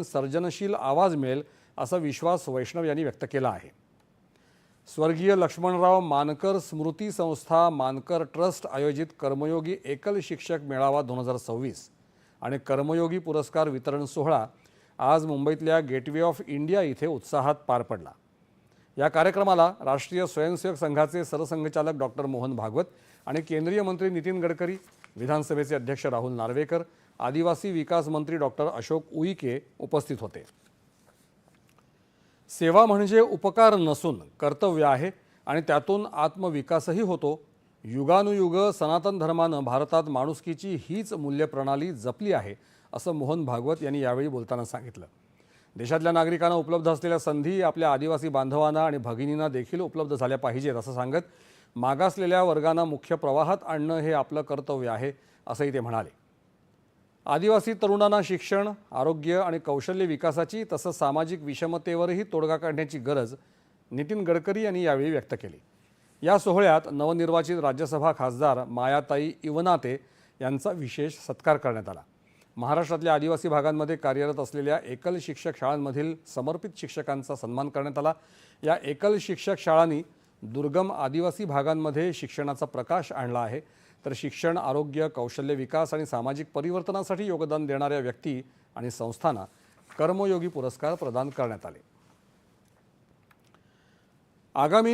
सर्जनशील आवाज मिळेल असा विश्वास वैष्णव यांनी व्यक्त केला आहे। स्वर्गीय लक्ष्मणराव मानकर स्मृती संस्था मानकर ट्रस्ट आयोजित कर्मयोगी एकल शिक्षक मेळावा 2026 आणि कर्मयोगी पुरस्कार वितरण सोहळा आज मुंबईतल्या गेटवे ऑफ इंडिया इथे उत्साहात पार पडला। या कार्यक्रमाला राष्ट्रीय स्वयंसेवक संघाचे सरसंघचालक डॉक्टर मोहन भागवत आणि केंद्रीय मंत्री नितीन गडकरी, विधानसभेचे अध्यक्ष राहुल नार्वेकर, आदिवासी विकास मंत्री डॉक्टर अशोक उईके उपस्थित होते। सेवा म्हणजे उपकार नसून कर्तव्य आहे आणि त्यातून आत्मविकासही होतो। युगानुयुग सनातन धर्मानं भारतात माणुसकीची हीच मूल्यप्रणाली जपली आहे असं मोहन भागवत यांनी यावेळी बोलताना सांगितलं। देशातल्या नागरिकांना उपलब्ध असलेल्या संधी आपल्या आदिवासी बांधवांना आणि भगिनींना देखील उपलब्ध झाल्या पाहिजेत असं सांगत मागासलेल्या वर्गांना मुख्य प्रवाहात आणणं हे आपलं कर्तव्य आहे असंही ते म्हणाले। आदिवासी तरुणांना शिक्षण, आरोग्य आणि कौशल्य विकासाची तसंच सामाजिक विषमतेवरही तोडगा काढण्याची गरज नितीन गडकरी यांनी यावेळी व्यक्त केली। या सोहळ्यात नवनिर्वाचित राज्यसभा खासदार मायाताई इवनाते यांचा विशेष सत्कार करण्यात आला। महाराष्ट्रातल्या आदिवासी भागांमध्ये कार्यरत असलेल्या एकल शिक्षक शाळांमधील समर्पित शिक्षकांचा सन्मान करण्यात आला। या एकल शिक्षक शाळांनी दुर्गम आदिवासी भागांमध्ये शिक्षणाचा प्रकाश आणला आहे, तर शिक्षण, आरोग्य, कौशल्य विकास आणि सामाजिक परिवर्तनासाठी योगदान देणाऱ्या व्यक्ती आणि संस्थांना कर्मयोगी पुरस्कार प्रदान करण्यात आले। आगामी